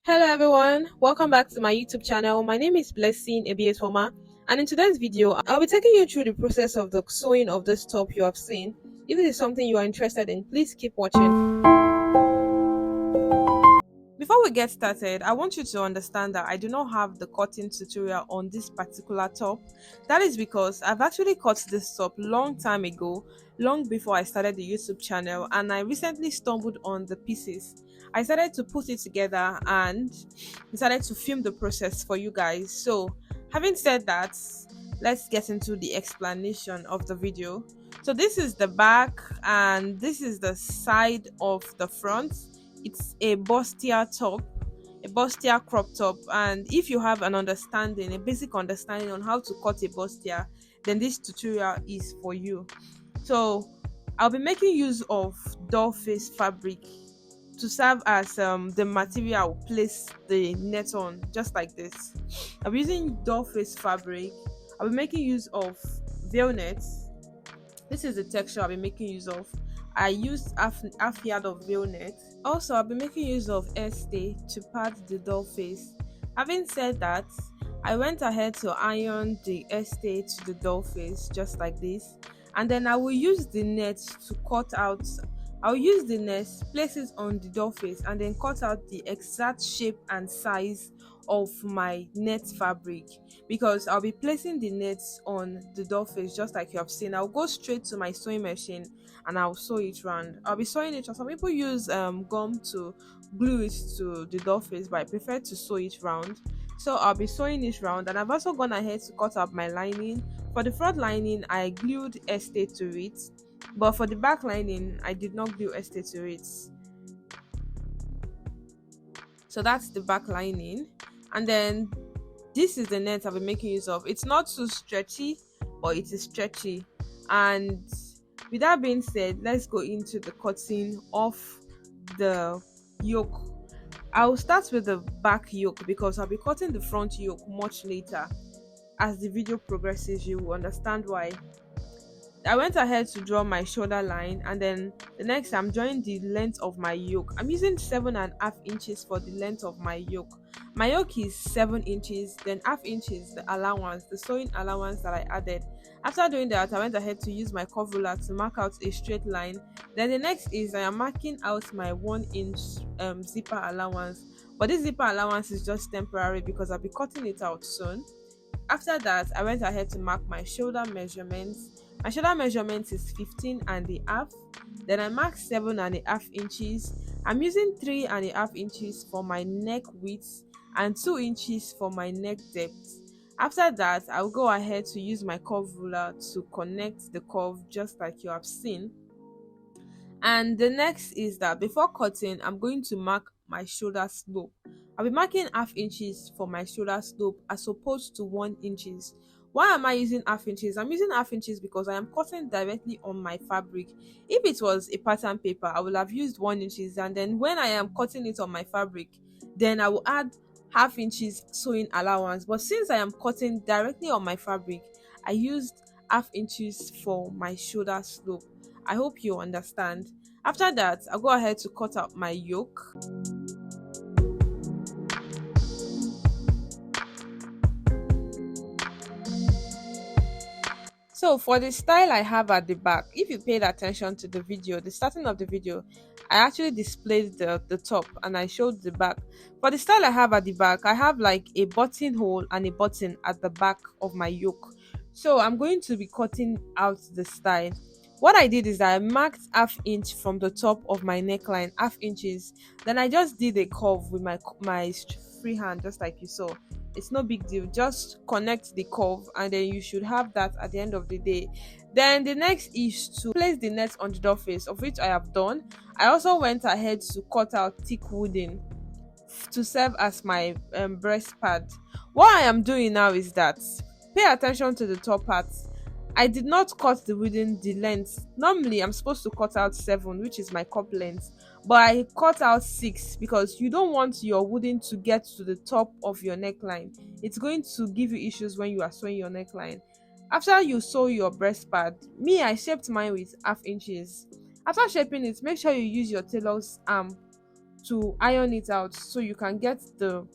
Hello everyone, welcome back to my YouTube channel. My name is Blessing Ebietoma, and in today's video, I'll be taking you through the process of the sewing of this top you have seen. If it is something you are interested in, please keep watching. Before we get started, I want you to understand that I do not have the cutting tutorial on this particular top. That is because I've actually cut this top long time ago, long before I started the YouTube channel, and I recently stumbled on the pieces. I started to put it together and decided to film the process for you guys. So, having said that, let's get into the explanation of the video. So this is the back and this is the side of the front. It's a bustier top, a bustier crop top, and if you have an understanding, a basic understanding on how to cut a bustier, then this tutorial is for you. So I'll be making use of doll face fabric to serve as the material I'll place the net on, just like this. I'll be using doll face fabric. I'll be making use of veil nets. This is the texture I'll be making use of. I used half yard of veil net. Also, I'll be making use of stay to pad the doll face. Having said that, I went ahead to iron the stay to the doll face just like this, and then I will use the net to cut out. I'll use the net, place it on the doll face, and then cut out the exact shape and size of my net fabric, because I'll be placing the nets on the doll face just like you have seen. I'll go straight to my sewing machine and I'll sew it round. I'll be sewing it. Some people use gum to glue it to the doll face, but I prefer to sew it round. So I'll be sewing it round, and I've also gone ahead to cut up my lining. For the front lining, I glued stay to it, but for the back lining, I did not glue stay to it. So that's the back lining, and then this is the net I'll be making use of. It's not too stretchy, but it is stretchy. And with that being said, let's go into the cutting of the yoke. I'll start with the back yoke because I'll be cutting the front yoke much later. As the video progresses, you will understand why. I went ahead to draw my shoulder line, and then the next I'm drawing the length of my yoke. I'm using 7.5 inches for the length of my yoke. My yoke is 7 inches, then half inches the allowance, the sewing allowance that I added. After doing that, I went ahead to use my curve ruler to mark out a straight line. Then the next is I am marking out my 1 inch zipper allowance, but this zipper allowance is just temporary because I'll be cutting it out soon. After that, I went ahead to mark my shoulder measurements. My shoulder measurement is 15.5. Then I marked 7.5 inches. I'm using 3.5 inches for my neck width and 2 inches for my neck depth. After that, I'll go ahead to use my curve ruler to connect the curve just like you have seen. And the next is that before cutting, I'm going to mark my shoulder slope. I'll be marking half inches for my shoulder slope as opposed to 1 inches. Why am I using half inches? I'm using half inches because I am cutting directly on my fabric. If it was a pattern paper, I would have used 1 inches, and then when I am cutting it on my fabric, then I will add half inches sewing allowance. But since I am cutting directly on my fabric, I used half inches for my shoulder slope. I hope you understand. After that, I'll go ahead to cut out my yoke. So for the style I have at the back, if you paid attention to the video, the starting of the video, I actually displayed the top and I showed the back. For the style I have at the back, I have like a buttonhole and a button at the back of my yoke. So I'm going to be cutting out the style. What I did is I marked half inch from the top of my neckline, half inches. Then I just did a curve with my free hand, just like you saw. It's no big deal, just connect the curve and then you should have that at the end of the day. Then the next is to place the net on the doll face, of which I have done. I also went ahead to cut out thick wooden to serve as my breast pad. What I am doing now is that pay attention to the top part. I did not cut the wooden the length. Normally I'm supposed to cut out 7, which is my cup length, but I cut out 6 because you don't want your wooden to get to the top of your neckline. It's going to give you issues when you are sewing your neckline. After you sew your breast pad, I shaped mine with half inches. After shaping it, make sure you use your tailor's arm to iron it out so you can get the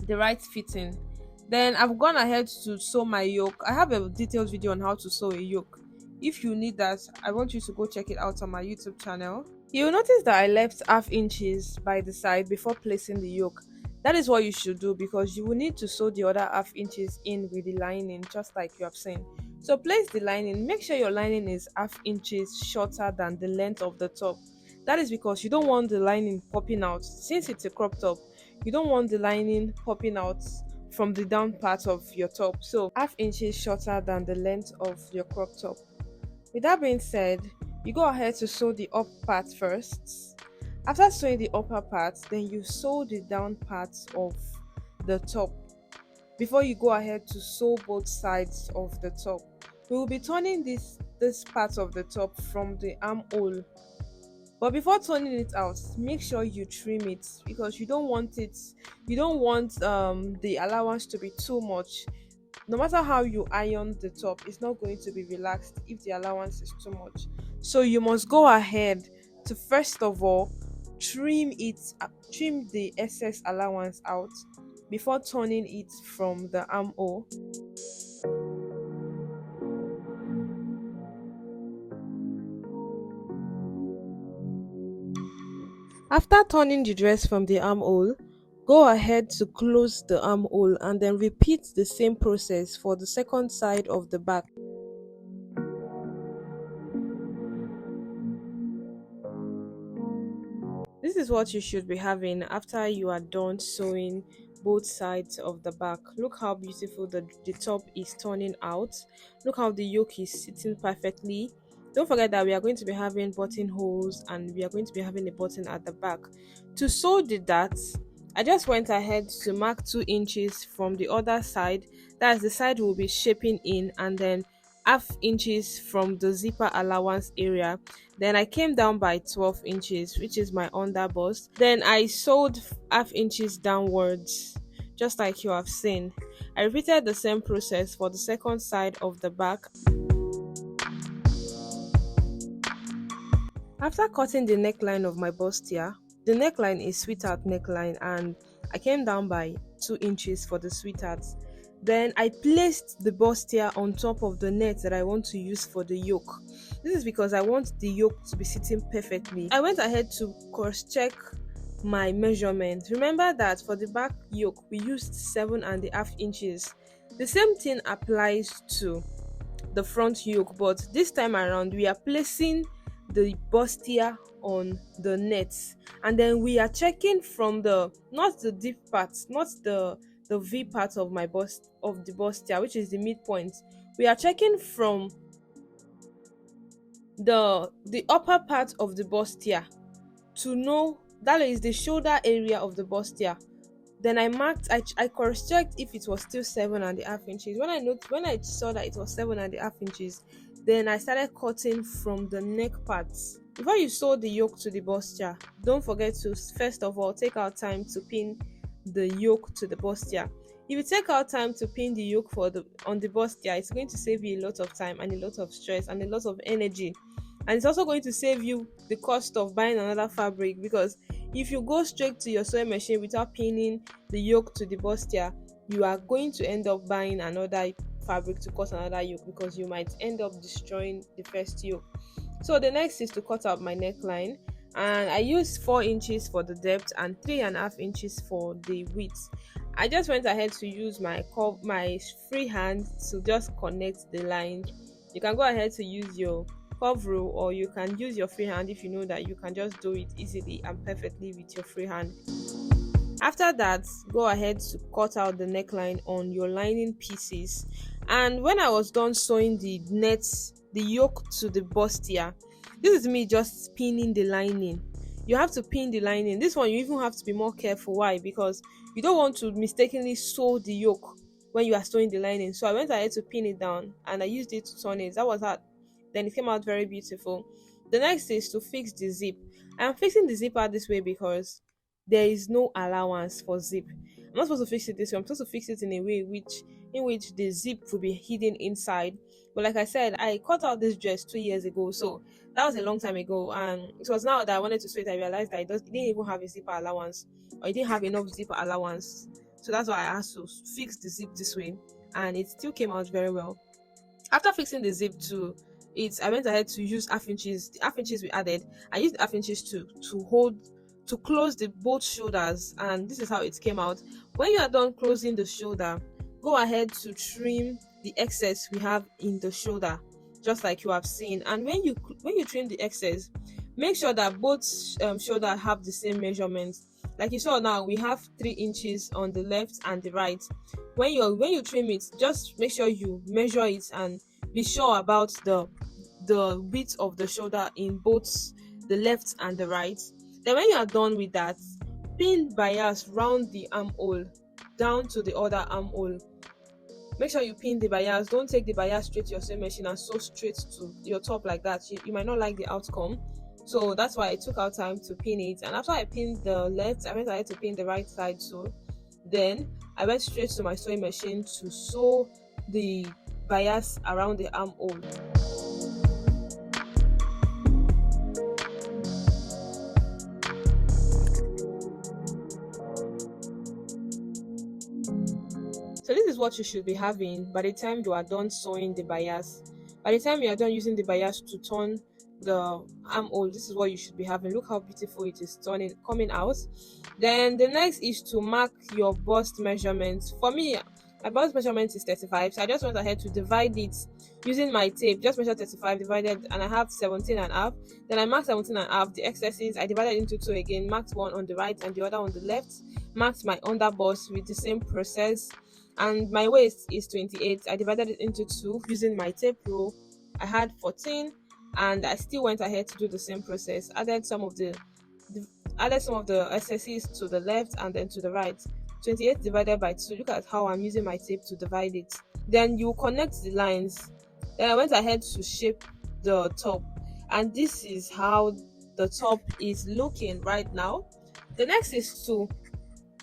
right fitting. Then I've gone ahead to sew my yoke. I have a detailed video on how to sew a yoke. If you need that, I want you to go check it out on my YouTube channel. You'll notice that I left half inches by the side before placing the yoke. That is what you should do because you will need to sew the other half inches in with the lining, just like you have seen. So place the lining. Make sure your lining is half inches shorter than the length of the top. That is because you don't want the lining popping out. Since it's a crop top, you don't want the lining popping out from the down part of your top. So half inches shorter than the length of your crop top. With that being said, you go ahead to sew the up part first. After sewing the upper part, then you sew the down part of the top before you go ahead to sew both sides of the top. We will be turning this part of the top from the armhole, but before turning it out, make sure you trim it because you don't want the allowance to be too much. No matter how you iron the top, it's not going to be relaxed if the allowance is too much. So you must go ahead to first of all trim the excess allowance out before turning it from the armhole. After turning the dress from the armhole, go ahead to close the armhole and then repeat the same process for the second side of the back. This is what you should be having after you are done sewing both sides of the back. Look how beautiful the top is turning out. Look how the yoke is sitting perfectly. Don't forget that we are going to be having buttonholes and we are going to be having a button at the back. To sew the darts, I just went ahead to mark 2 inches from the other side. That's the side we'll be shaping in, and then half inches from the zipper allowance area. Then I came down by 12 inches, which is my underbust. Then I sewed half inches downwards, just like you have seen. I repeated the same process for the second side of the back. After cutting the neckline of my bustier, the neckline is sweetheart neckline and I came down by 2 inches for the sweetheart. Then I placed the bustier on top of the net that I want to use for the yoke. This is because I want the yoke to be sitting perfectly. I went ahead to cross-check my measurement. Remember that for the back yoke we used 7.5 inches. The same thing applies to the front yoke, but this time around we are placing the bustier on the net and then we are checking from the not the deep part, not the V part of my bust of the bustier, which is the midpoint. We are checking from the upper part of the bustier to know that is the shoulder area of the bustier. Then I cross-checked if it was still 7.5 inches. When I saw that it was 7.5 inches, then I started cutting from the neck parts. Before you sew the yoke to the bustier, don't forget to first of all take out time to pin the yoke to the bustier. If you take out time to pin the yoke on the bustier, it's going to save you a lot of time and a lot of stress and a lot of energy. And it's also going to save you the cost of buying another fabric, because if you go straight to your sewing machine without pinning the yoke to the bustier, you are going to end up buying another fabric to cut another yoke because you might end up destroying the first yoke. So the next is to cut out my neckline, and I used 4 inches for the depth and 3.5 inches for the width. I just went ahead to use my free hand to just connect the line. You can go ahead to use your curve rule, or you can use your free hand if you know that you can just do it easily and perfectly with your free hand. After that, go ahead to cut out the neckline on your lining pieces. And when I was done sewing the yoke to the bustier, this is me just pinning the lining. You have to pin the lining. This one you even have to be more careful. Why? Because you don't want to mistakenly sew the yoke when you are sewing the lining. So I went ahead to pin it down and I used it to turn it. That was that. Then it came out very beautiful. The next is to fix the zip. I'm fixing the zipper this way because there is no allowance for zip. I'm not supposed to fix it this way. I'm supposed to fix it in a way which in which the zip will be hidden inside. But like I said, I cut out this dress 2 years ago, so that was a long time ago. And it was now that I wanted to sew it, I realized that it didn't even have a zipper allowance, or it didn't have enough zipper allowance. So that's why I had to fix the zip this way, and it still came out very well. After fixing the zip to it, I went ahead to use half inches. The half inches we added, I used half inches to close the both shoulders, and this is how it came out. When you are done closing the shoulder, go ahead to trim the excess we have in the shoulder, just like you have seen. And when you trim the excess, make sure that both shoulder have the same measurements. Like you saw now, we have 3 inches on the left and the right. When you trim it, just make sure you measure it and be sure about the width of the shoulder in both the left and the right. Then when you are done with that, pin bias round the armhole down to the other armhole. Make sure you pin the bias. Don't take the bias straight to your sewing machine and sew straight to your top like that. You might not like the outcome. So that's why I took out time to pin it. And after I pinned the left, I went ahead to pin the right side. So then I went straight to my sewing machine to sew the bias around the armhole. So this is what you should be having by the time you are done sewing the bias. By the time you are done using the bias to turn the armhole, this is what you should be having. Look how beautiful it is coming out. Then the next is to mark your bust measurements. For me, my bust measurement is 35, so I just went ahead to divide it using my tape. Just measure 35 divided, and I have 17 and a half. Then I marked 17 and a half. The excesses I divided into two again, marked one on the right and the other on the left. Marked my under bust with the same process. And my waist is 28. I divided it into two using my tape rule. I had 14, and I still went ahead to do the same process. Added some of the excesses to the left and then to the right. 28 divided by 2. Look at how I'm using my tape to divide it. Then you connect the lines. Then I went ahead to shape the top, and this is how the top is looking right now. The next is to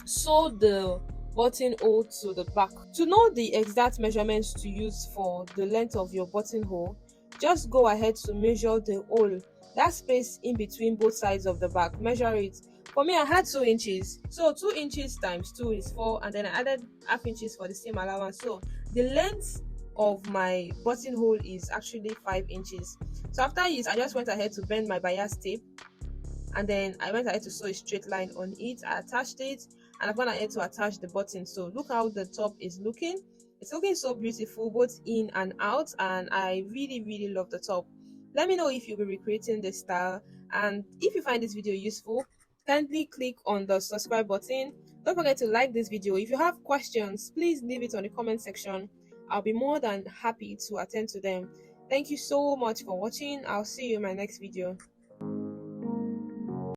sew the buttonhole to the back. To know the exact measurements to use for the length of your buttonhole, just go ahead to measure the hole, that space in between both sides of the back. Measure it. For me, I had 2 inches, so 2 inches times 2 is 4, and then I added half inches for the same allowance. So the length of my buttonhole is actually 5 inches. So after it, I just went ahead to bend my bias tape, and then I went ahead to sew a straight line on it. I attached it, and I've gone ahead to attach the button. So look how the top is looking. It's looking so beautiful both in and out, and I really love the top. Let me know if you'll be recreating this style, and if you find this video useful, kindly click on the subscribe button. Don't forget to like this video. If you have questions, please leave it on the comment section. I'll be more than happy to attend to them. Thank you so much for watching. I'll see you in my next video.